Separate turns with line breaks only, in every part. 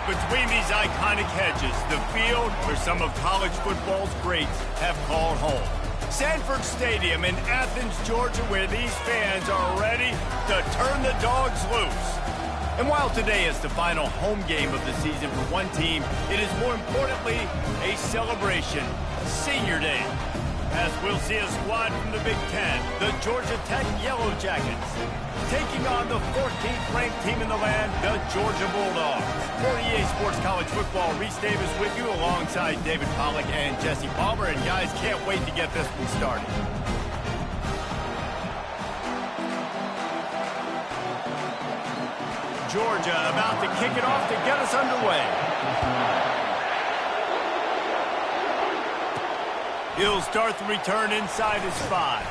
between these iconic hedges, the field where some of college football's greats have called home. Sanford Stadium in Athens, Georgia, where these fans are ready to turn the dogs loose. And while today is the final home game of the season for one team, it is more importantly a celebration, Senior Day. As we'll see a squad from the Big Ten, the Georgia Tech Yellow Jackets, taking on the 14th ranked team in the land, the Georgia Bulldogs. For EA Sports College Football, Reese Davis with you alongside David Pollack and Jesse Palmer. And guys, can't wait to get this one started. Georgia about to kick it off to get us underway. He'll start the return inside his 5.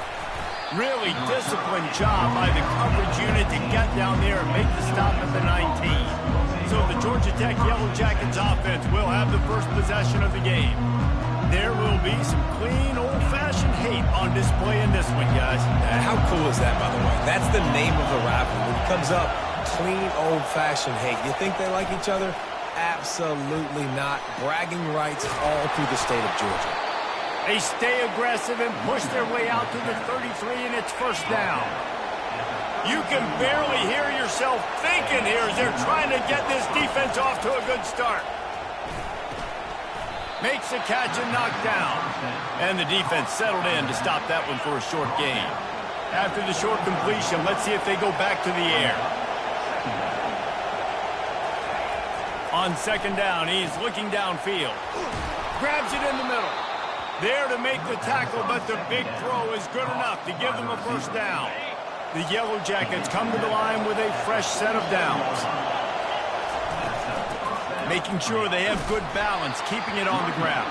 Really disciplined job by the coverage unit to get down there and make the stop at the 19. So the Georgia Tech Yellow Jackets offense will have the first possession of the game. There will be some clean, old-fashioned hate on display in this one, guys.
How cool is that, by the way? That's the name of the rivalry. When it comes up, clean, old-fashioned hate. You think they like each other? Absolutely not. Bragging rights all through the state of Georgia.
They stay aggressive and push their way out to the 33, and it's first down. You can barely hear yourself thinking here as they're trying to get this defense off to a good start. Makes the catch and knocked down. And the defense settled in to stop that one for a short gain. After the short completion, let's see if they go back to the air. On second down, he's looking downfield. Grabs it in the middle. There to make the tackle, but the big throw is good enough to give them a first down. The Yellow Jackets come to the line with a fresh set of downs. Making sure they have good balance, keeping it on the ground.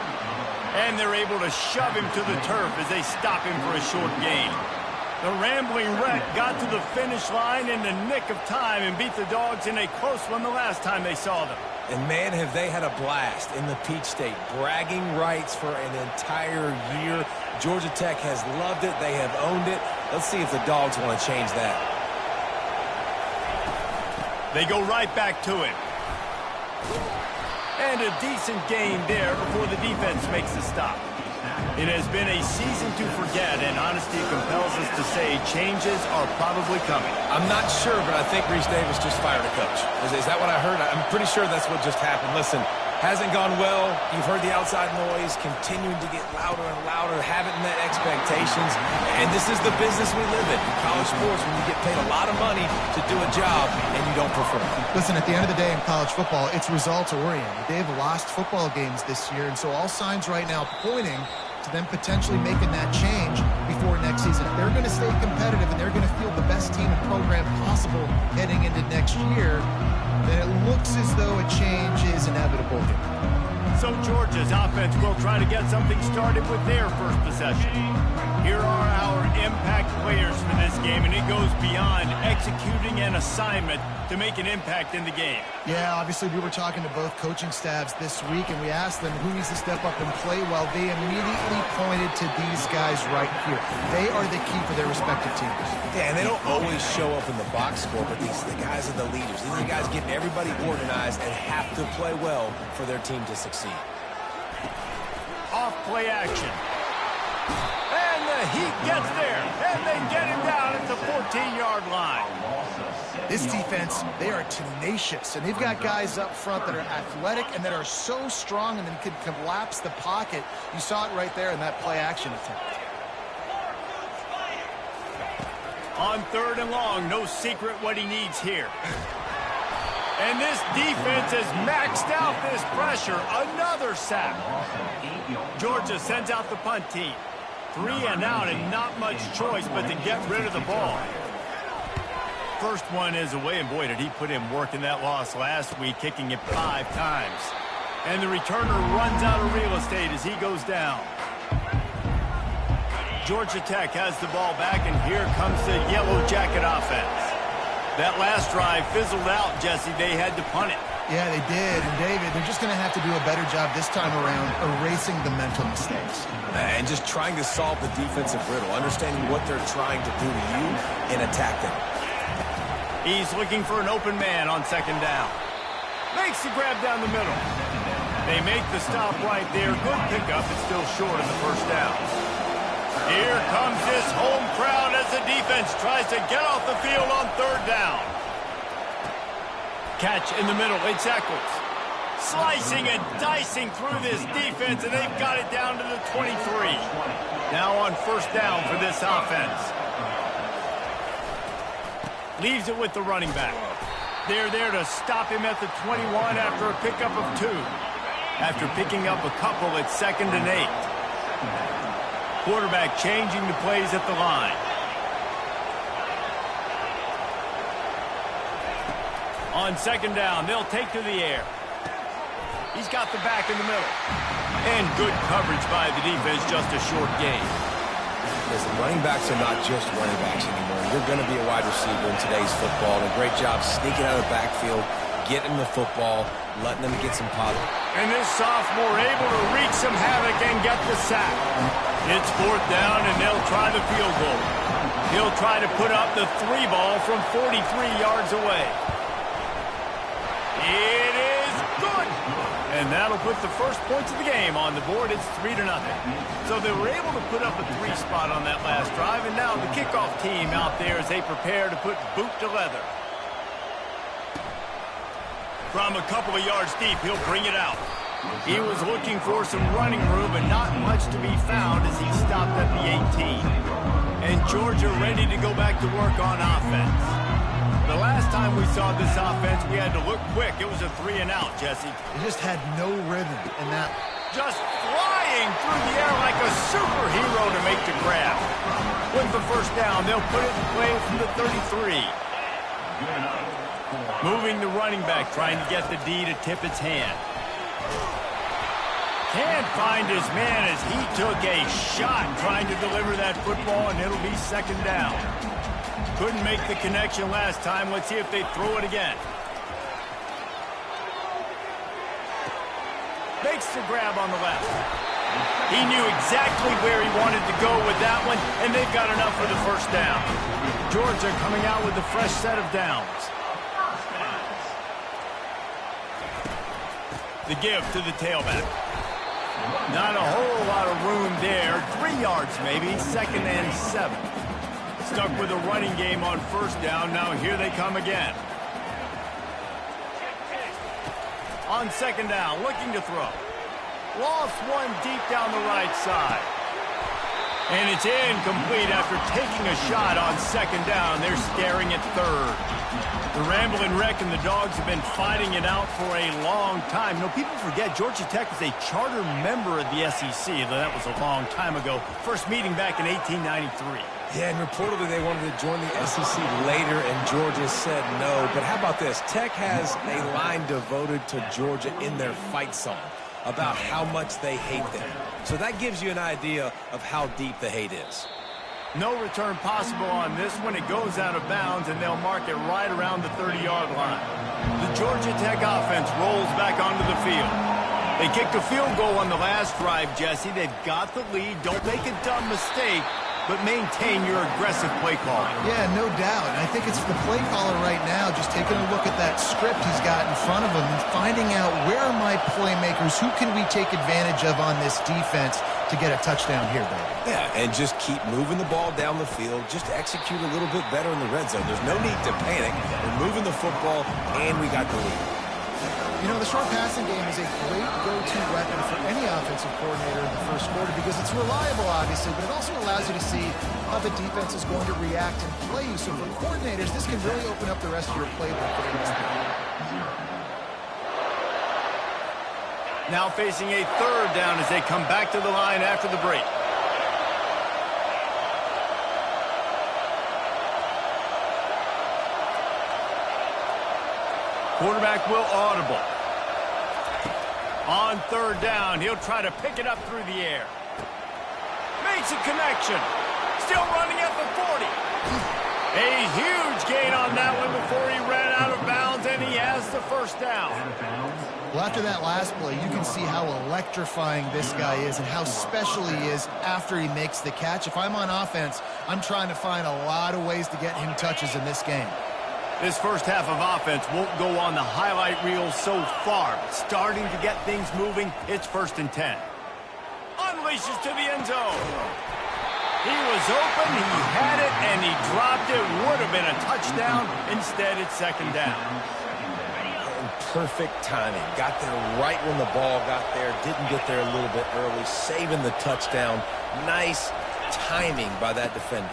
And they're able to shove him to the turf as they stop him for a short gain. The rambling wreck got to the finish line in the nick of time and beat the Dogs in a close one the last time they saw them.
And, man, have they had a blast in the Peach State. Bragging rights for an entire year. Georgia Tech has loved it. They have owned it. Let's see if the Dogs want to change that.
They go right back to it. And a decent gain there before the defense makes the stop. It has been a season to forget, and honesty compels us to say changes are probably coming.
I'm not sure, but I think Reese Davis just fired a coach. Is that what I heard? I'm pretty sure that's what just happened. Listen, hasn't gone well. You've heard the outside noise, continuing to get louder and louder, haven't met expectations. And this is the business we live in college sports, when you get paid a lot of money to do a job and you don't perform.
Listen, at the end of the day in college football, it's results-oriented. They've lost football games this year, and so all signs right now pointing to them potentially making that change before next season. If they're going to stay competitive and they're going to field the best team and program possible heading into next year, then it looks as though a change is inevitable here.
So Georgia's offense will try to get something started with their first possession. Here are our impact players for this game, and it goes beyond executing an assignment to make an impact in the game.
Yeah, obviously we were talking to both coaching staffs this week, and we asked them who needs to step up and play well. They immediately pointed to these guys right here. They are the key for their respective teams.
Yeah, and they don't always show up in the box score, but these the guys are the leaders. These are the guys getting everybody organized and have to play well for their team to succeed.
Off play action. And the Heat gets there, and they get him down at the 14-yard line.
This defense, they are tenacious, and they've got guys up front that are athletic and that are so strong and then can collapse the pocket. You saw it right there in that play action attempt.
On third and long, no secret what he needs here. And this defense has maxed out this pressure. Another sack. Georgia sends out the punt team. 3 and out, and not much choice but to get rid of the ball. First one is away, and boy, did he put in work in that loss last week, kicking it 5 times. And the returner runs out of real estate as he goes down. Georgia Tech has the ball back, and here comes the Yellow Jacket offense. That last drive fizzled out, Jesse. They had to punt it.
Yeah, they did. And, David, they're just going to have to do a better job this time around erasing the mental mistakes.
And just trying to solve the defensive riddle, understanding what they're trying to do to you and attack them.
He's looking for an open man on second down. Makes the grab down the middle. They make the stop right there. Good pickup, but still short of the first down. Here comes this home crowd as the defense tries to get off the field on third down. Catch in the middle. It's Eccles. Slicing and dicing through this defense, and they've got it down to the 23. Now on first down for this offense. Leaves it with the running back. They're there to stop him at the 21 after a pickup of 2. After picking up a couple, it's 2nd and 8. Quarterback changing the plays at the line. On 2nd down, they'll take to the air. He's got the back in the middle. And good coverage by the defense, just a short gain.
Listen, running backs are not just running backs anymore. You're going to be a wide receiver in today's football. And a great job sneaking out of the backfield, getting the football, letting them get some positive.
And this sophomore able to wreak some havoc and get the sack. It's 4th down, and they'll try the field goal. He'll try to put up the 3 ball from 43 yards away. It is good. And that'll put the first points of the game on the board. It's 3-0. So they were able to put up a 3 spot on that last drive, and now the kickoff team out there as they prepare to put boot to leather. From a couple of yards deep, he'll bring it out. He was looking for some running room, but not much to be found as he stopped at the 18. And Georgia ready to go back to work on offense. The last time we saw this offense, we had to look quick. It was a 3 and out, Jesse.
They just had no rhythm in that.
Just flying through the air like a superhero to make the grab. With the first down, they'll put it in play from the 33. Moving the running back, trying to get the D to tip its hand. Can't find his man as he took a shot trying to deliver that football, and it'll be 2nd down. Couldn't make the connection last time. Let's see if they throw it again. Makes the grab on the left. He knew exactly where he wanted to go with that one, and they've got enough for the first down. Georgia coming out with a fresh set of downs. The give to the tailback. Not a whole lot of room there. 3 yards maybe. 2nd and 7. Stuck with a running game on first down. Now here they come again. On 2nd down, looking to throw. Lost one deep down the right side. And it's incomplete after taking a shot on 2nd down. They're staring at 3rd. The Ramblin' Wreck and the Dogs have been fighting it out for a long time. You know, people forget Georgia Tech was a charter member of the SEC, though that was a long time ago. First meeting back in 1893.
Yeah, and reportedly they wanted to join the SEC later, and Georgia said no. But how about this? Tech has a line devoted to Georgia in their fight song about how much they hate them. So that gives you an idea of how deep the hate is.
No return possible on this one. It goes out of bounds, and they'll mark it right around the 30-yard line. The Georgia Tech offense rolls back onto the field. They kicked a field goal on the last drive, Jesse. They've got the lead. Don't make a dumb mistake, but maintain your aggressive play calling.
Yeah, no doubt. And I think it's the play caller right now just taking a look at that script he's got in front of him and finding out where are my playmakers, who can we take advantage of on this defense to get a touchdown here, baby.
Yeah, and just keep moving the ball down the field. Just execute a little bit better in the red zone. There's no need to panic. We're moving the football, and we got the lead.
You know, the short passing game is a great go-to weapon for any offensive coordinator in the first quarter because it's reliable, obviously, but it also allows you to see how the defense is going to react and play you. So for coordinators, this can really open up the rest of your playbook for the rest of the game.
Now facing a 3rd down as they come back to the line after the break. Quarterback will audible. On 3rd down, he'll try to pick it up through the air. Makes a connection. Still running at the 40. A huge gain on that one before he ran out of bounds, and he has the first down.
Well, after that last play, you can see how electrifying this guy is and how special he is after he makes the catch. If I'm on offense, I'm trying to find a lot of ways to get him touches in this game.
This first half of offense won't go on the highlight reel so far, but starting to get things moving. It's 1st and 10. Unleashes to the end zone. He was open, he had it, and he dropped it. Would have been a touchdown. Instead, it's 2nd down.
And perfect timing. Got there right when the ball got there. Didn't get there a little bit early. Saving the touchdown. Nice timing by that defender.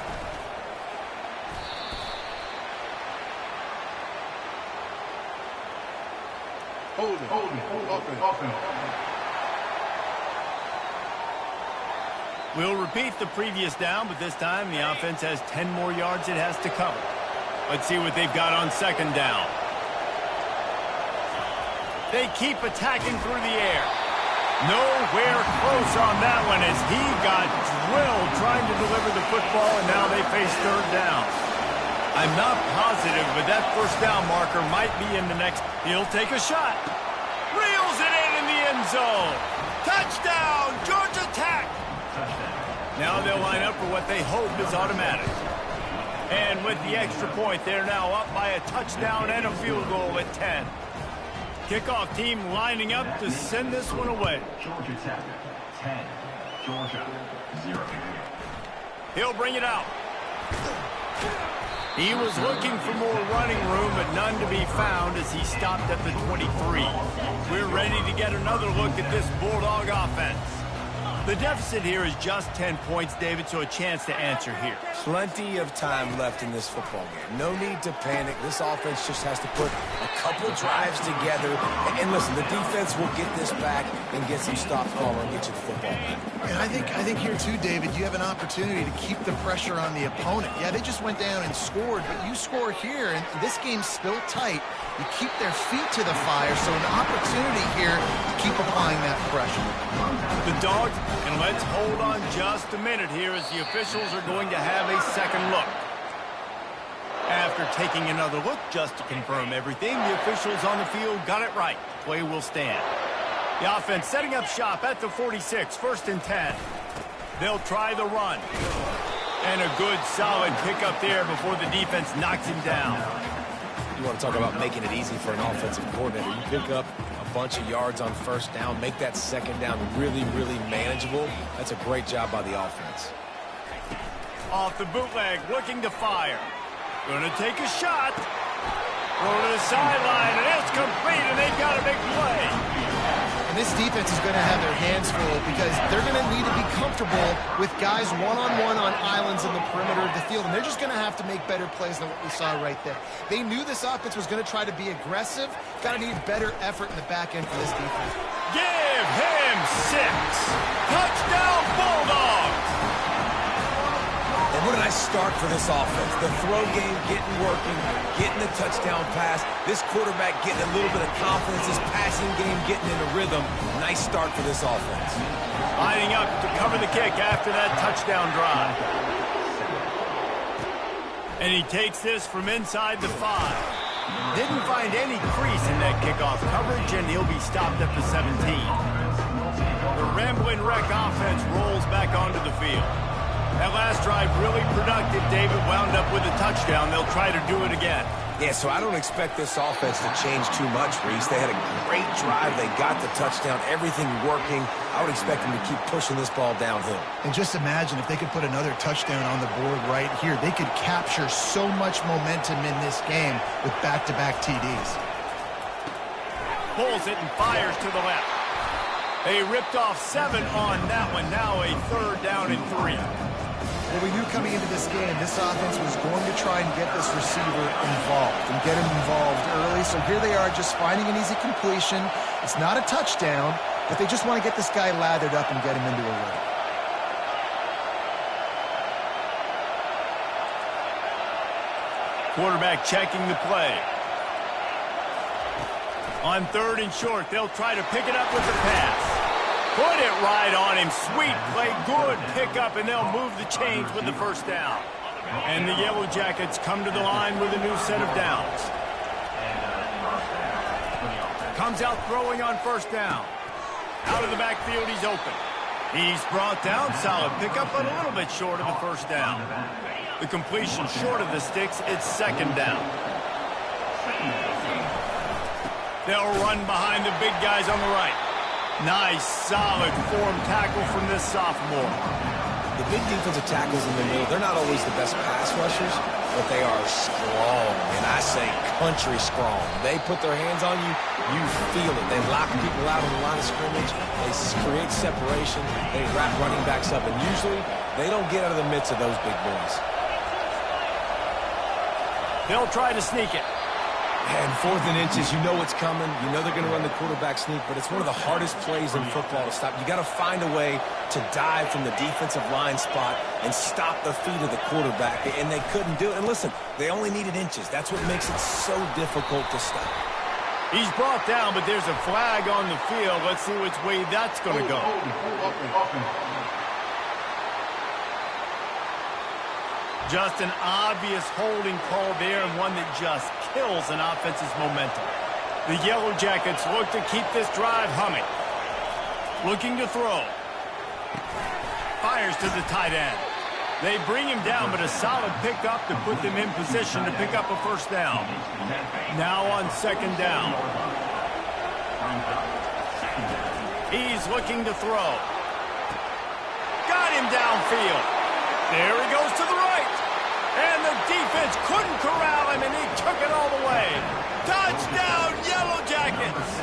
We'll repeat the previous down, but this time the offense has 10 more yards it has to cover. Let's see what they've got on 2nd down. They keep attacking through the air. Nowhere close on that one as he got drilled trying to deliver the football, and now they face 3rd down. I'm not positive, but that 1st down marker might be in the next. He'll take a shot. Reels it in the end zone. Touchdown, Georgia Tech. Now they'll line up for what they hope is automatic. And with the extra point, they're now up by a touchdown and a field goal at 10. Kickoff team lining up to send this one away.
Georgia Tech, 10. Georgia, 0.
He'll bring it out. He was looking for more running room, but none to be found as he stopped at the 23. We're ready to get another look at this Bulldog offense. The deficit here is just 10 points, David, so a chance to answer here.
Plenty of time left in this football game. No need to panic. This offense just has to put a couple drives together. And listen, the defense will get this back and get some stops calling and get you the football back.
And I think here too, David, you have an opportunity to keep the pressure on the opponent. Yeah, they just went down and scored, but you score here, and this game's still tight. You keep their feet to the fire, so an opportunity here to keep applying that pressure.
The Dogs, and let's hold on just a minute here as the officials are going to have a second look. After taking another look just to confirm everything, the officials on the field got it right. Play will stand. The offense setting up shop at the 46, 1st and 10. They'll try the run. And a good solid pickup there before the defense knocks him down.
You want to talk about making it easy for an offensive coordinator. You pick up a bunch of yards on 1st down, make that 2nd down really, really manageable. That's a great job by the offense.
Off the bootleg, looking to fire. Going to take a shot. Throw to the sideline, and it's complete, and they've got a big play.
And this defense is going to have their hands full because they're going to need to be comfortable with guys one-on-one on islands in the perimeter of the field, and they're just going to have to make better plays than what we saw right there. They knew this offense was going to try to be aggressive. Got to need better effort in the back end for this defense.
Give him 6. Touchdown, Bulldogs.
And what a nice start for this offense. The throw game getting working, getting the touchdown pass. This quarterback getting a little bit of confidence. This passing game getting in a rhythm. Nice start for this offense.
Lining up to cover the kick after that touchdown drive. And he takes this from inside the 5. Didn't find any crease in that kickoff coverage, and he'll be stopped at the 17. The Ramblin' Wreck offense rolls back onto the field. That last drive really productive. David wound up with a touchdown. They'll try to do it again.
Yeah, so I don't expect this offense to change too much, Reese. They had a great drive. They got the touchdown. Everything working. I would expect them to keep pushing this ball downhill.
And just imagine if they could put another touchdown on the board right here. They could capture so much momentum in this game with back-to-back TDs.
Pulls it and fires to the left. They ripped off 7 on that one. Now a 3rd down and 3.
Well, we knew coming into this game, this offense was going to try and get this receiver involved and get him involved early. So here they are just finding an easy completion. It's not a touchdown, but they just want to get this guy lathered up and get him into a rhythm.
Quarterback checking the play. On 3rd and short, they'll try to pick it up with the pass. Put it right on him. Sweet play. Good pickup, and they'll move the chains with the 1st down. And the Yellow Jackets come to the line with a new set of downs. Comes out throwing on 1st down. Out of the backfield, he's open. He's brought down. Solid pickup, but a little bit short of the 1st down. The completion short of the sticks. It's 2nd down. They'll run behind the big guys on the right. Nice, solid form tackle from this sophomore.
The big defensive tackles in the middle, they're not always the best pass rushers, but they are strong, and I say country strong. They put their hands on you, you feel it. They lock people out on the line of scrimmage. They create separation. They wrap running backs up, and usually they don't get out of the midst of those big boys.
They'll try to sneak it.
And 4th and inches, you know what's coming. You know they're going to run the quarterback sneak, but it's one of the hardest plays in football to stop. You got to find a way to dive from the defensive line spot and stop the feet of the quarterback, and they couldn't do it. And listen, they only needed inches. That's what makes it so difficult to stop.
He's brought down, but there's a flag on the field. Let's see which way that's going to go. Just an obvious holding call there, and one that just kills an offense's momentum. The Yellow Jackets look to keep this drive humming. Looking to throw. Fires to the tight end. They bring him down, but a solid pickup to put them in position to pick up a first down. Now on 2nd down. He's looking to throw. Got him downfield. There he goes to the right. And the defense couldn't corral him, and he took it all the way. Touchdown, Yellow Jackets!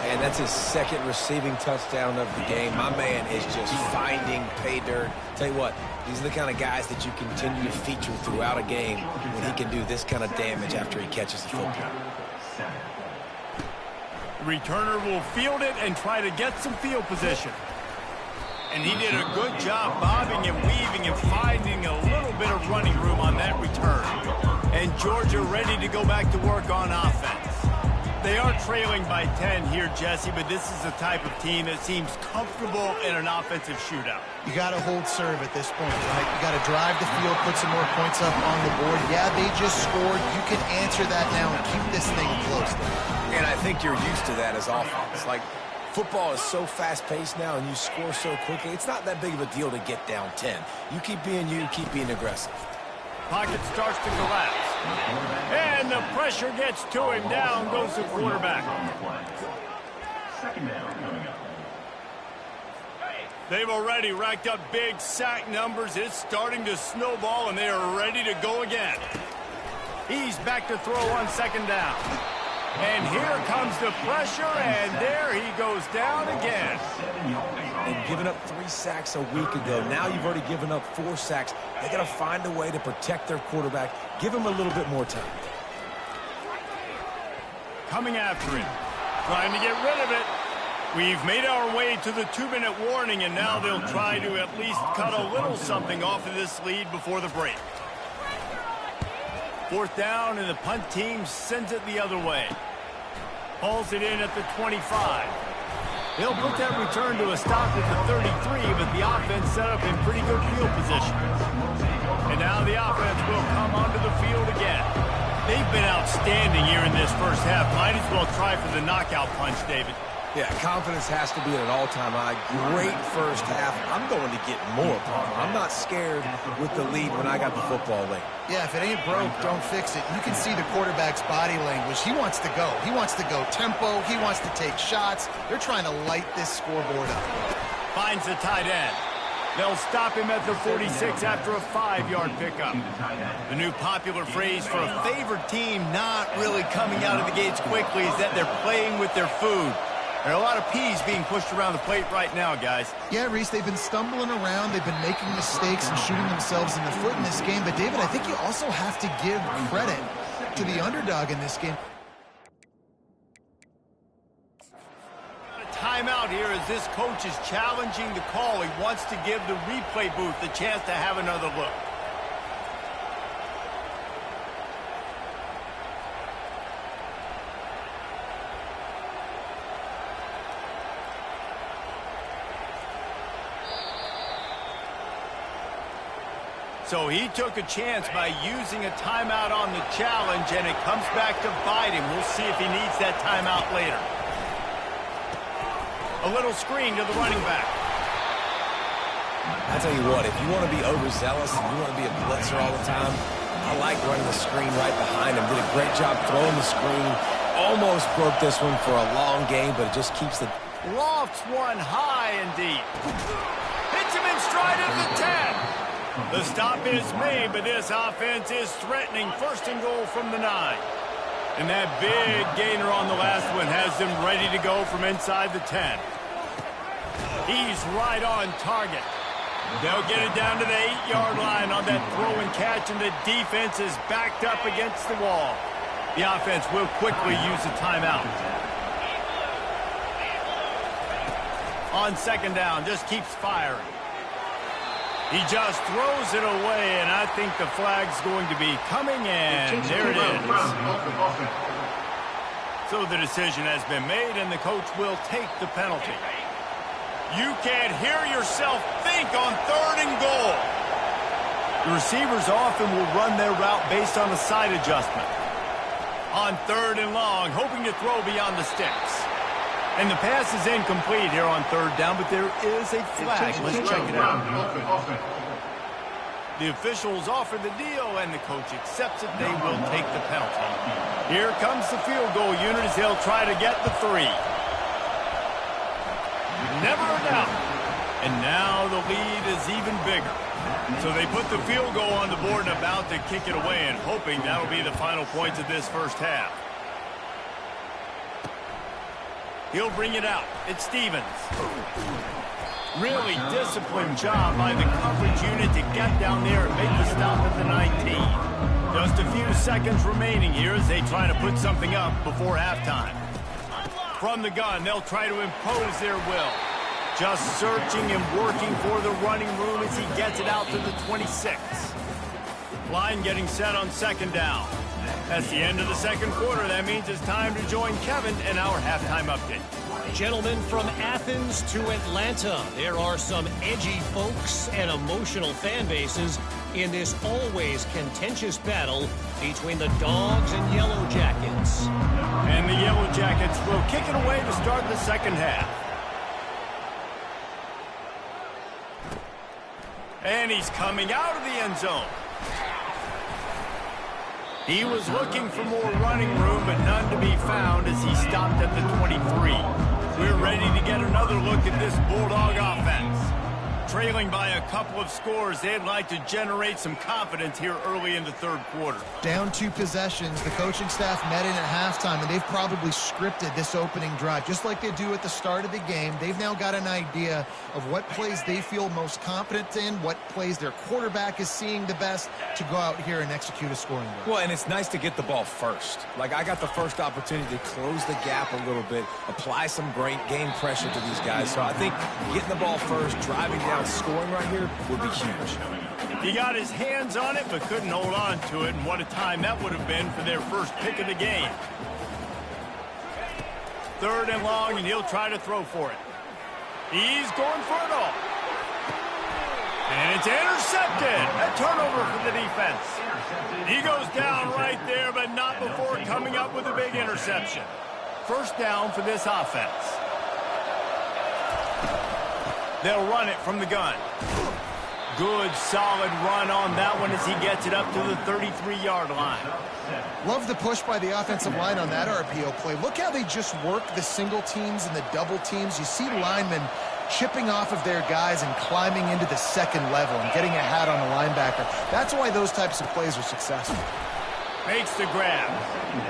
And that's his 2nd receiving touchdown of the game. My man is just finding pay dirt. Tell you what, these are the kind of guys that you continue to feature throughout a game when he can do this kind of damage after he catches the football.
The returner will field it and try to get some field position. And he did a good job bobbing and weaving and finding a little bit of running room on that return. And Georgia ready to go back to work on offense. They are trailing by 10 here, Jesse, but this is the type of team that seems comfortable in an offensive shootout.
You got to hold serve at this point, right? You got to drive the field, put some more points up on the board. Yeah, they just scored. You can answer that now and keep this thing close.
And I think you're used to that as offense. Like, football is so fast-paced now, and you score so quickly. It's not that big of a deal to get down 10. You keep being you, keep being aggressive.
Pocket starts to collapse. And the pressure gets to him. Down goes the quarterback.
2nd down coming up.
They've already racked up big sack numbers. It's starting to snowball, and they are ready to go again. He's back to throw on 2nd down. And here comes the pressure, and there he goes down again.
And giving up 3 sacks a week ago. Now you've already given up 4 sacks. They got to find a way to protect their quarterback. Give him a little bit more time.
Coming after him. Trying to get rid of it. We've made our way to the 2-minute warning, and now they'll try to at least cut a little something off of this lead before the break. 4th down, and the punt team sends it the other way. Hauls it in at the 25. They'll put that return to a stop at the 33, but the offense set up in pretty good field position. And now the offense will come onto the field again. They've been outstanding here in this first half. Might as well try for the knockout punch, David.
Yeah, confidence has to be at an all-time high. Great first half. I'm going to get more. I'm not scared with the lead when I got the football late.
Yeah, if it ain't broke, don't fix it. You can see the quarterback's body language. He wants to go. He wants to go tempo. He wants to take shots. They're trying to light this scoreboard up.
Finds the tight end. They'll stop him at the 46 after a 5-yard pickup. The new popular phrase for a favored team not really coming out of the gates quickly is that they're playing with their food. There are a lot of peas being pushed around the plate right now, guys.
Yeah, Reese, they've been stumbling around. They've been making mistakes and shooting themselves in the foot in this game. But, David, I think you also have to give credit to the underdog in this game.
Timeout here as this coach is challenging the call. He wants to give the replay booth the chance to have another look. So he took a chance by using a timeout on the challenge, and it comes back to bite him. We'll see if he needs that timeout later. A little screen to the running back.
I tell you what, if you want to be overzealous and you want to be a blitzer all the time, I like running the screen right behind him. Did a great job throwing the screen almost broke this one for a long game, but it just keeps the...
Lofts one high and deep. Hits him in stride at the 10. The stop is made, but this offense is threatening. First and goal from the 9. And that big gainer on the last one has them ready to go from inside the 10. He's right on target. They'll get it down to the 8-yard line on that throw and catch, and the defense is backed up against the wall. The offense will quickly use a timeout. On second down, just keeps firing. He just throws it away, and I think the flag's going to be coming, and there it is. So the decision has been made, and the coach will take the penalty. You can't hear yourself think on 3rd and goal. The receivers often will run their route based on a side adjustment. On 3rd and long, hoping to throw beyond the sticks. And the pass is incomplete here on 3rd down, but there is a flag. Let's check it out. The officials offer the deal, and the coach accepts it. They will take the penalty. Here comes the field goal unit as they'll try to get the 3. Never a doubt. And now the lead is even bigger. So they put the field goal on the board and about to kick it away, and hoping that'll be the final points of this first half. He'll bring it out. It's Stevens. Really disciplined job by the coverage unit to get down there and make the stop at the 19. Just a few seconds remaining here as they try to put something up before halftime. From the gun, they'll try to impose their will. Just searching and working for the running room as he gets it out to the 26. Line getting set on second down. That's the end of the second quarter. That means it's time to join Kevin in our halftime update.
Gentlemen, from Athens to Atlanta, there are some edgy folks and emotional fan bases in this always contentious battle between the Dogs and Yellow Jackets.
And the Yellow Jackets will kick it away to start the second half. And he's coming out of the end zone. He was looking for more running room, but none to be found as he stopped at the 23. We're ready to get another look at this Bulldog offense. Trailing by a couple of scores, they'd like to generate some confidence here early in the third quarter.
Down 2 possessions, the coaching staff met in at halftime, and they've probably scripted this opening drive. Just like they do at the start of the game, they've now got an idea of what plays they feel most confident in, what plays their quarterback is seeing the best to go out here and execute a scoring drive.
Well, and it's nice to get the ball first. Like, I got the first opportunity to close the gap a little bit, apply some great game pressure to these guys. So I think getting the ball first, driving down, scoring right here would be huge.
He got his hands on it but couldn't hold on to it, and what a time that would have been for their first pick of the game. 3rd and long, and he'll try to throw for it. He's going for it all. And it's intercepted. A turnover for the defense. He goes down right there, but not before coming up with a big interception. First down for this offense. They'll run it from the gun. Good, solid run on that one as he gets it up to the 33-yard line.
Love the push by the offensive line on that RPO play. Look how they just work the single teams and the double teams. You see linemen chipping off of their guys and climbing into the second level and getting a hat on a linebacker. That's why those types of plays are successful.
Makes the grab.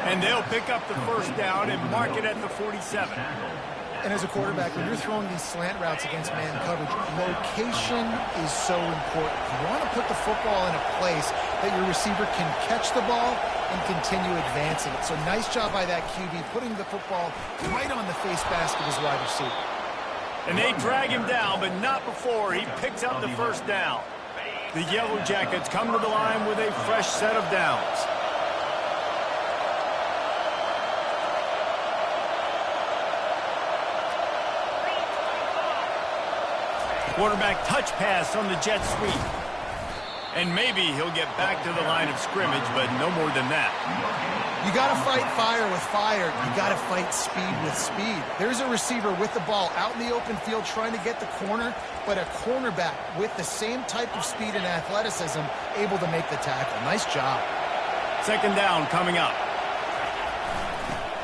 And they'll pick up the first down and mark it at the 47.
And as a quarterback, when you're throwing these slant routes against man coverage, location is so important. You want to put the football in a place that your receiver can catch the ball and continue advancing it. So nice job by that QB, putting the football right on the face mask of his wide receiver.
And they drag him down, but not before he picks up the first down. The Yellow Jackets come to the line with a fresh set of downs. Quarterback touch pass on the jet sweep. And maybe he'll get back to the line of scrimmage, but no more than that.
You got to fight fire with fire. You got to fight speed with speed. There's a receiver with the ball out in the open field trying to get the corner, but a cornerback with the same type of speed and athleticism able to make the tackle. Nice job.
Second down coming up.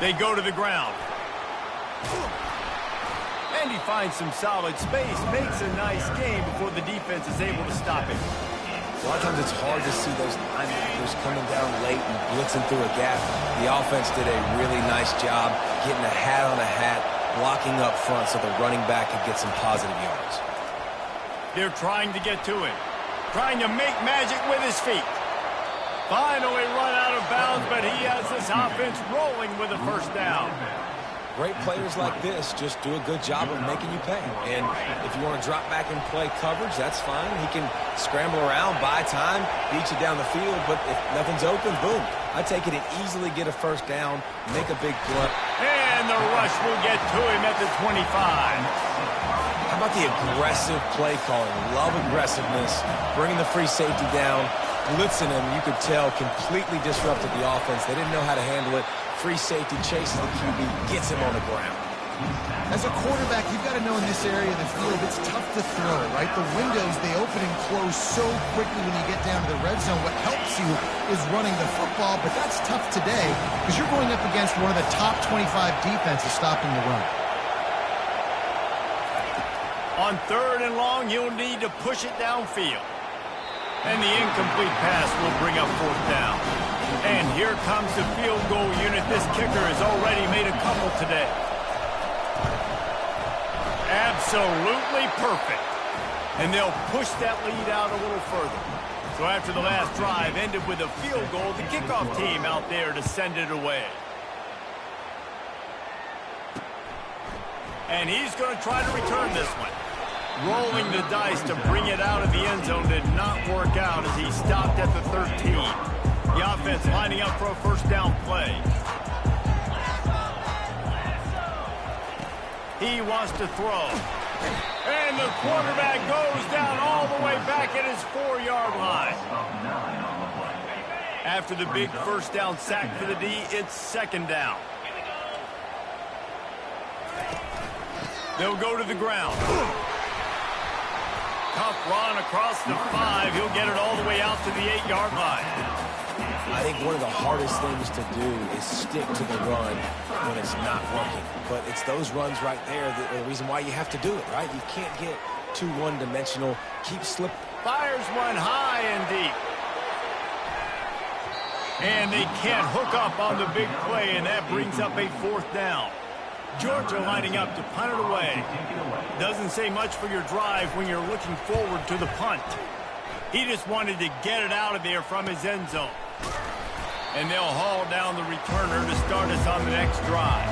They go to the ground. And he finds some solid space, makes a nice game before the defense is able to stop him.
A lot of times it's hard to see those linebackers coming down late and blitzing through a gap. The offense did a really nice job getting a hat on a hat, blocking up front so the running back could get some positive yards.
They're trying to get to him, trying to make magic with his feet. Finally run out of bounds, but he has this offense rolling with a first down.
Great players like this just do a good job of making you pay. And if you want to drop back and play coverage, that's fine. He can scramble around, buy time, beat you down the field. But if nothing's open, boom. I take it and easily get a first down, make a big play.
And the rush will get to him at the 25.
How about the aggressive play calling? Love aggressiveness, bringing the free safety down, blitzing him. You could tell completely disrupted the offense. They didn't know how to handle it. Free safety chases the QB, gets him on the ground.
As a quarterback, you've got to know in this area of the field, it's tough to throw, right? The windows, they open and close so quickly when you get down to the red zone. What helps you is running the football, but that's tough today because you're going up against one of the top 25 defenses stopping the run.
On 3rd and long, he'll need to push it downfield. And the incomplete pass will bring up 4th down. And here comes the field goal unit. This kicker has already made a couple today. Absolutely perfect. And they'll push that lead out a little further. So after the last drive ended with a field goal, the kickoff team out there to send it away. And he's going to try to return this one. Rolling the dice to bring it out of the end zone did not work out as he stopped at the 13. The offense lining up for a first down play. He wants to throw. And the quarterback goes down all the way back at his 4-yard line. After the big first down sack for the D, it's 2nd down. They'll go to the ground. Tough run across the 5. He'll get it all the way out to the 8-yard line.
I think one of the hardest things to do is stick to the run when it's not working. But it's those runs right there that are the reason why you have to do it, right? You can't get too one-dimensional. Keep slipping.
Fires one high and deep. And they can't hook up on the big play, and that brings up a 4th down. Georgia lining up to punt it away. Doesn't say much for your drive when you're looking forward to the punt. He just wanted to get it out of there from his end zone. And they'll haul down the returner to start us on the next drive.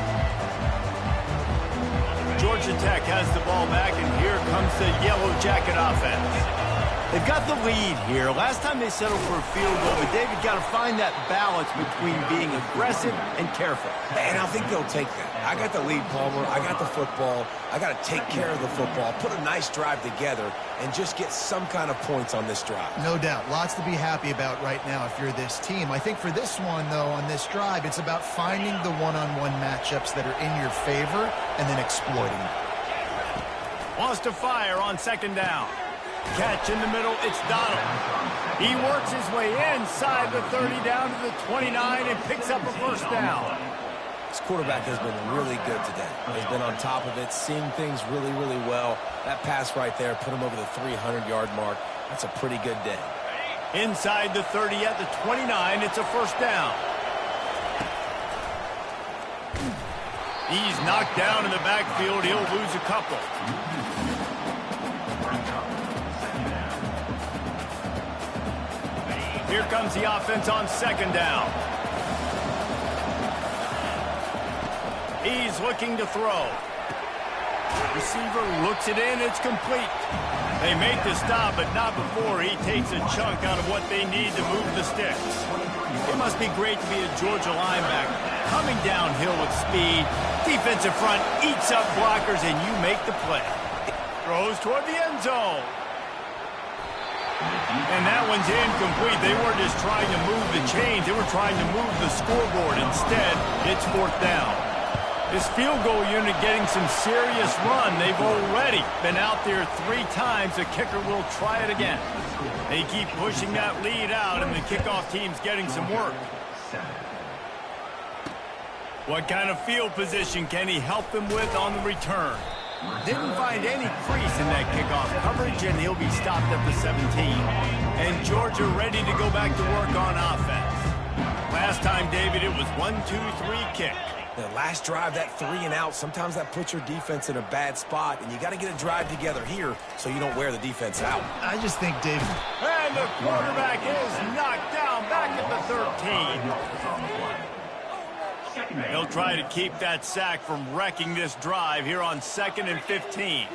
Georgia Tech has the ball back, and here comes the Yellow Jacket offense. They've got the lead here. Last time they settled for a field goal, but David got to find that balance between being aggressive and careful.
And I think they'll take that. I got the lead, Palmer. I got the football. I got to take care of the football, put a nice drive together, and just get some kind of points on this drive.
No doubt. Lots to be happy about right now if you're this team. I think for this one, though, on this drive, it's about finding the one-on-one matchups that are in your favor and then exploiting them.
Wants to fire on 2nd down. Catch in the middle, it's Donald. He works his way inside the 30 down to the 29 and picks up a first down.
This quarterback has been really good today. He's been on top of it, seeing things really, really well. That pass right there put him over the 300-yard mark. That's a pretty good day.
Inside the 30 at the 29, it's a first down. He's knocked down in the backfield. He'll lose a couple. Here comes the offense on 2nd down. He's looking to throw. Receiver looks it in. It's complete. They make the stop, but not before he takes a chunk out of what they need to move the sticks. It must be great to be a Georgia linebacker. Coming downhill with speed. Defensive front eats up blockers, and you make the play. Throws toward the end zone. And that one's incomplete. They weren't just trying to move the chains. They were trying to move the scoreboard. Instead, it's 4th down. This field goal unit getting some serious run. They've already been out there 3 times. The kicker will try it again. They keep pushing that lead out, and the kickoff team's getting some work. What kind of field position can he help them with on the return? Didn't find any crease in that kickoff coverage, and he'll be stopped at the 17. And Georgia ready to go back to work on offense. Last time, David, it was 1-2-3 kick.
The last drive, that 3 and out, sometimes that puts your defense in a bad spot, and you got to get a drive together here so you don't wear the defense out.
I just think, David.
And the quarterback is knocked down back at the 13. He'll try to keep that sack from wrecking this drive here on 2nd and 15.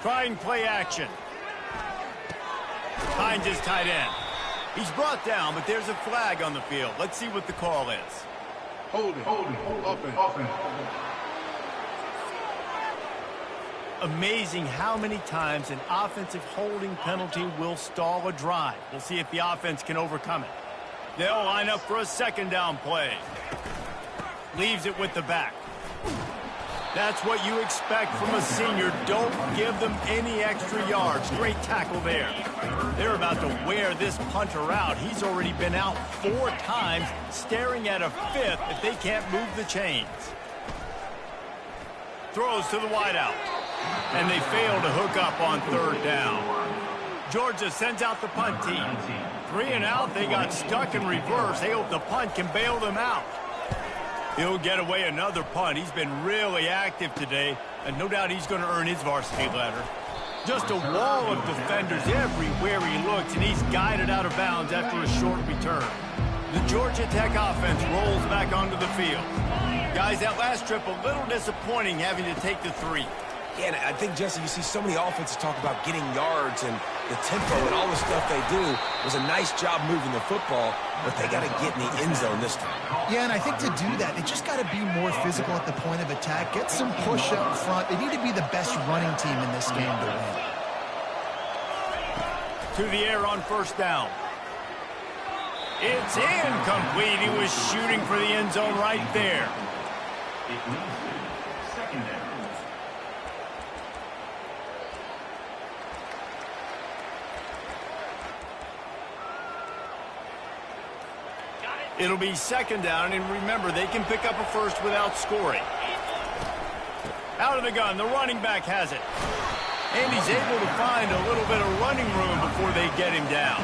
Trying play action. Finds his tight end. He's brought down, but there's a flag on the field. Let's see what the call is.
Holding, offense.
Amazing how many times an offensive holding penalty will stall a drive. We'll see if the offense can overcome it. They'll line up for a 2nd down play. Leaves it with the back. That's what you expect from a senior. Don't give them any extra yards. Great tackle there. They're about to wear this punter out. He's already been out 4 times, staring at a 5th if they can't move the chains. Throws to the wideout. And they fail to hook up on 3rd down. Georgia sends out the punt team. 3 and out, they got stuck in reverse. They hope the punt can bail them out. He'll get away another punt. He's been really active today, and no doubt he's going to earn his varsity letter. Just a wall of defenders everywhere he looks, and he's guided out of bounds after a short return. The Georgia Tech offense rolls back onto the field. Guys, that last trip a little disappointing having to take the 3.
Yeah, and I think, Jesse, you see so many offenses talk about getting yards and the tempo and all the stuff they do. It was a nice job moving the football, but they got to get in the end zone this time.
Yeah, and I think to do that, they just got to be more physical at the point of attack. Get some push up front. They need to be the best running team in this game to win.
To the air on 1st down. It's incomplete. He was shooting for the end zone right there.
It leads to 2nd down.
It'll be 2nd down, and remember, they can pick up a first without scoring. Out of the gun, the running back has it. And he's able to find a little bit of running room before they get him down.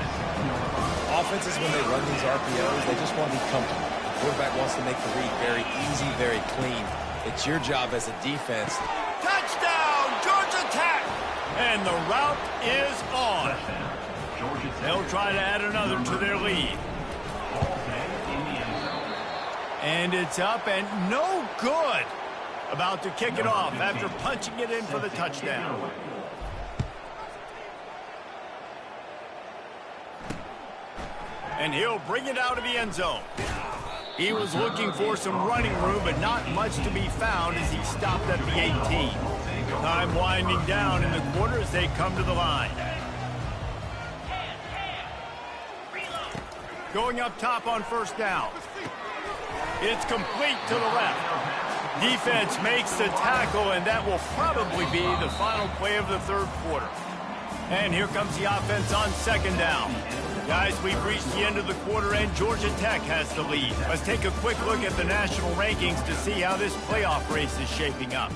Offenses, when they run these RPOs, they just want to be comfortable. The quarterback wants to make the read very easy, very clean. It's your job as a defense.
Touchdown, Georgia Tech! And the route is on. They'll try to add another to their lead. And it's up and no good. About to kick it off after punching it in for the touchdown. And he'll bring it out of the end zone. He was looking for some running room, but not much to be found as he stopped at the 18. Time winding down in the quarter as they come to the line. Going up top on 1st down. It's complete to the left. Defense makes the tackle, and that will probably be the final play of the 3rd quarter. And here comes the offense on 2nd down. Guys, we've reached the end of the quarter, and Georgia Tech has the lead. Let's take a quick look at the national rankings to see how this playoff race is shaping up.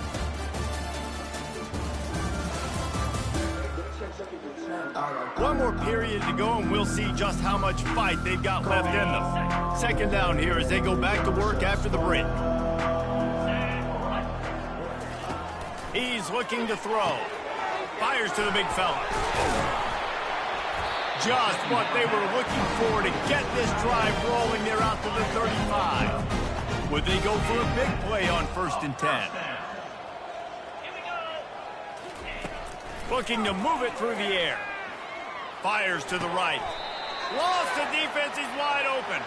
One more period to go, and we'll see just how much fight they've got left in them. 2nd down here as they go back to work after the break. He's looking to throw. Fires to the big fella. Just what they were looking for to get this drive rolling. They're out to the 35. Would they go for a big play on 1st and 10? Looking to move it through the air. Fires to the right. Lost the defense. He's wide open.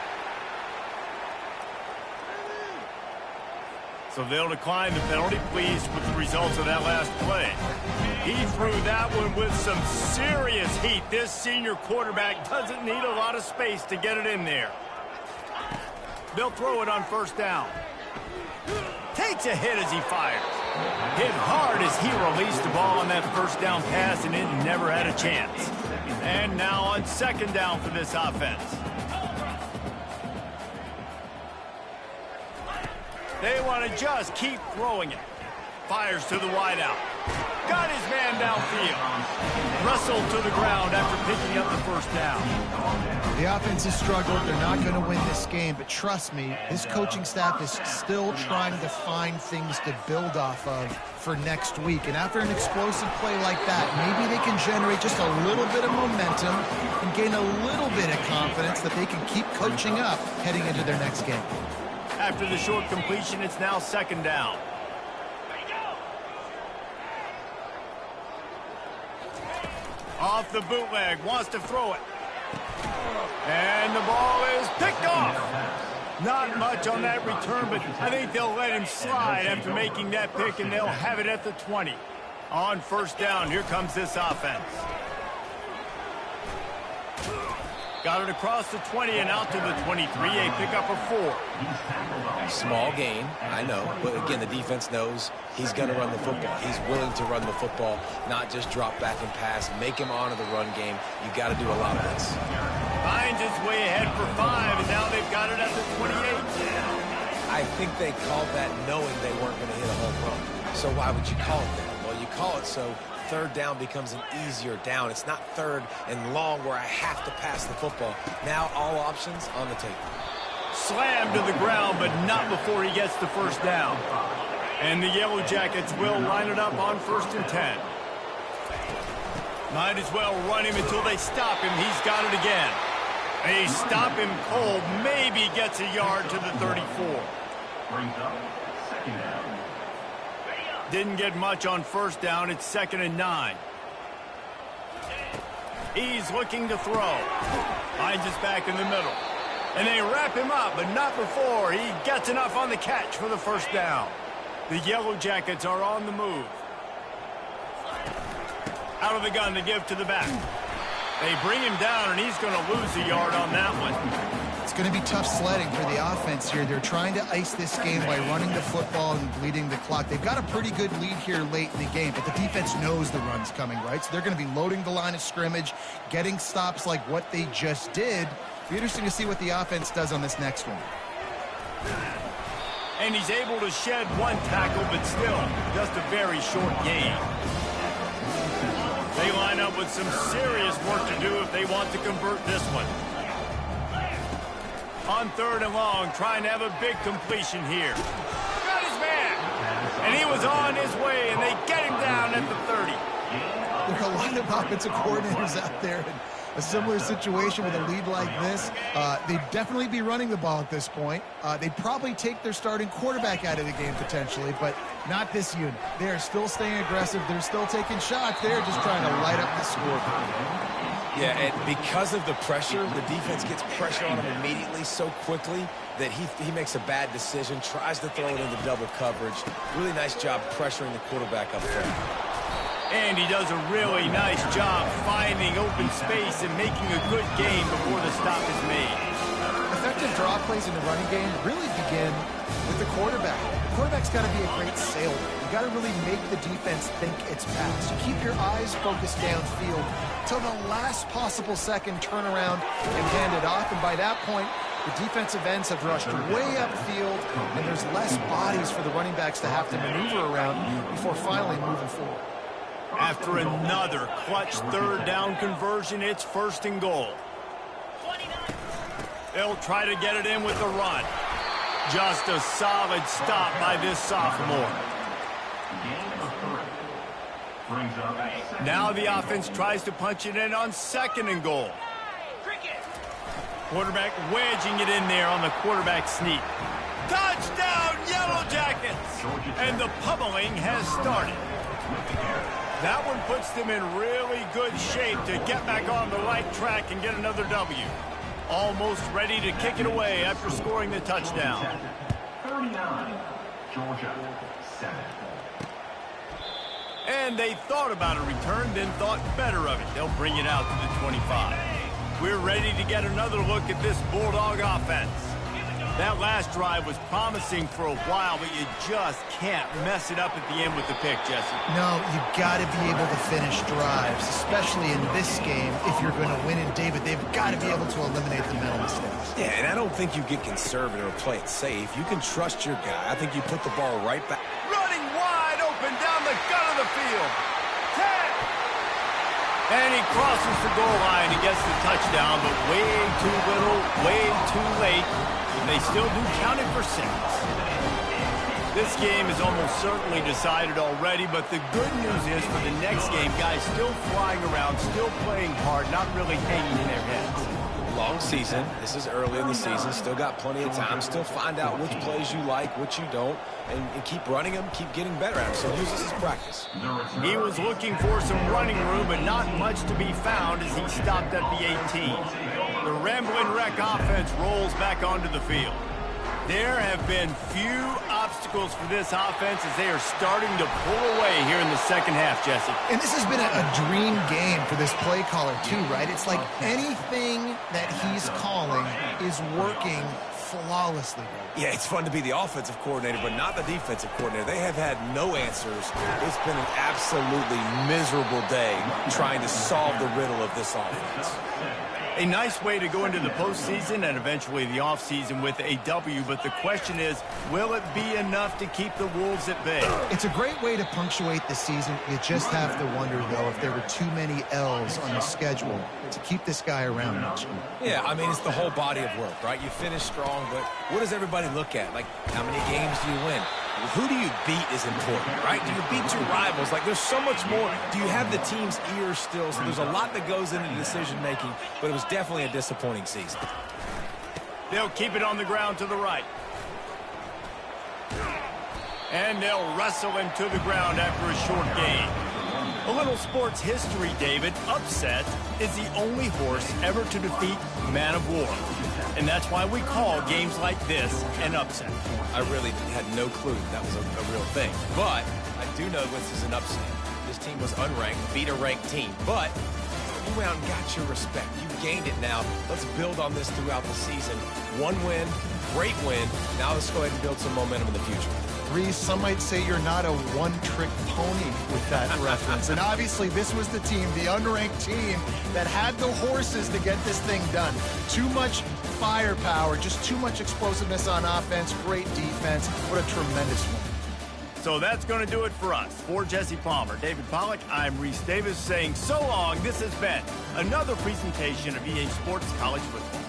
So they'll decline the penalty, pleased with the results of that last play. He threw that one with some serious heat. This senior quarterback doesn't need a lot of space to get it in there. They'll throw it on 1st down. Takes a hit as he fires. Hit hard as he released the ball on that 1st down pass, and it never had a chance. And now on 2nd down for this offense. They want to just keep throwing it. Fires to the wideout. Got his man downfield. Wrestled to the ground after picking up the first down.
The offense has struggled. They're not going to win this game, but trust me, this coaching staff is still trying to find things to build off of for next week. And after an explosive play like that, maybe they can generate just a little bit of momentum and gain a little bit of confidence that they can keep coaching up heading into their next game.
After the short completion, it's now second down. Off the bootleg, wants to throw it. And the ball is picked off. Not much on that return, but I think they'll let him slide after making that pick, and they'll have it at the 20. On first down, here comes this offense. Got it across the 20 and out to the 23, a pickup of 4.
Small gain, I know. But again, the defense knows he's going to run the football. He's willing to run the football, not just drop back and pass. Make him honor the run game. You got to do a lot of this.
Finds his way ahead for 5, and now they've got it at the 28.
I think they called that knowing they weren't going to hit a home run. So why would you call it that? Well, you call it so third down becomes an easier down. It's not third and long where I have to pass the football. Now all options on the table.
Slammed to the ground, but not before he gets the first down. And the Yellow Jackets will line it up on 1st and 10. Might as well run him until they stop him. He's got it again. They stop him cold. Maybe gets a yard to the 34.
Brings up second down.
Didn't get much on first down. It's 2nd and 9. He's looking to throw. Finds us back in the middle. And they wrap him up, but not before he gets enough on the catch for the first down. The Yellow Jackets are on the move. Out of the gun to give to the back. They bring him down, and he's going to lose a yard on that one.
It's going to be tough sledding for the offense here. They're trying to ice this game by running the football and bleeding the clock. They've got a pretty good lead here late in the game, but the defense knows the run's coming, right? So they're going to be loading the line of scrimmage, getting stops like what they just did. It'll be interesting to see what the offense does on this next one.
And he's able to shed one tackle, but still just a very short gain. They line up with some serious work to do if they want to convert this one. On 3rd and long, trying to have a big completion here. Got his man! And he was on his way, and they get him down at the 30.
There are a lot of offensive coordinators out there in a similar situation with a lead like this. They'd definitely be running the ball at this point. They'd probably take their starting quarterback out of the game potentially, but not this unit. They're still staying aggressive. They're still taking shots. They're just trying to light up the scoreboard.
Yeah, and because of the pressure, the defense gets pressure on him immediately so quickly that he makes a bad decision, tries to throw it into double coverage. Really nice job pressuring the quarterback up front.
And he does a really nice job finding open space and making a good game before the stop is made.
Effective draw plays in the running game really begin with the quarterback. The quarterback's got to be a great sailor. You got to really make the defense think it's pass. You keep your eyes focused downfield till the last possible second, turn around and hand it off. And by that point, the defensive ends have rushed way upfield, and there's less bodies for the running backs to have to maneuver around before finally moving forward.
After another clutch 3rd down conversion, it's 1st and goal. They'll try to get it in with the run. Just a solid stop by this sophomore. Now the offense tries to punch it in on 2nd and goal. Quarterback wedging it in there on the quarterback sneak. Touchdown, Yellow Jackets! And the pummeling has started. That one puts them in really good shape to get back on the right track and get another W. Almost ready to kick it away after scoring the touchdown.
39, Georgia, 7.
And they thought about a return, then thought better of it. They'll bring it out to the 25. We're ready to get another look at this Bulldog offense. That last drive was promising for a while, but you just can't mess it up at the end with the pick, Jesse.
No, you got to be able to finish drives, especially in this game if you're going to win. And, David, they've got to be able to eliminate the mental mistakes.
Yeah, and I don't think you get conservative or play it safe. You can trust your guy. I think you put the ball right back.
Running wide open down the gut of the field. 10. And he crosses the goal line and gets the touchdown, but way too little, way too late. They still do count it for 6. This game is almost certainly decided already, but the good news is for the next game, guys still flying around, still playing hard, not really hanging in their heads.
Long season. This is early in the season. Still got plenty of time. Still find out which plays you like, which you don't, and keep running them, keep getting better at them. So use this as practice.
He was looking for some running room, but not much to be found as he stopped at the 18. The Ramblin' Wreck offense rolls back onto the field. There have been few obstacles for this offense as they are starting to pull away here in the second half, Jesse.
And this has been a dream game for this play caller, too, right? It's like anything that he's calling is working flawlessly.
Yeah, it's fun to be the offensive coordinator, but not the defensive coordinator. They have had no answers. It's been an absolutely miserable day trying to solve the riddle of this offense.
A nice way to go into the postseason and eventually the offseason with a W, but the question is, will it be enough to keep the Wolves at bay?
It's a great way to punctuate the season. You just have to wonder, though, if there were too many L's on the schedule to keep this guy around much.
Yeah, I mean, it's the whole body of work, right? You finish strong, but what does everybody look at? Like, how many games do you win? Who do you beat is important, right? Do you beat your rivals? Like, there's so much more. Do you have the team's ear still? So there's a lot that goes into decision-making, but it was definitely a disappointing season.
They'll keep it on the ground to the right. And they'll wrestle him to the ground after a short gain. A little sports history, David. Upset is the only horse ever to defeat Man of War. And that's why we call games like this an upset.
I really had no clue that was a real thing. But I do know this is an upset. This team was unranked, beat a ranked team. But you went out and got your respect. You gained it now. Let's build on this throughout the season. One win, great win. Now let's go ahead and build some momentum in the future.
Reese, some might say you're not a one-trick pony with that reference. And obviously, this was the team, the unranked team, that had the horses to get this thing done. Too much firepower, just too much explosiveness on offense, great defense. What a tremendous win.
So that's going to do it for us. For Jesse Palmer, David Pollack, I'm Reese Davis saying so long. This has been another presentation of EA Sports College Football.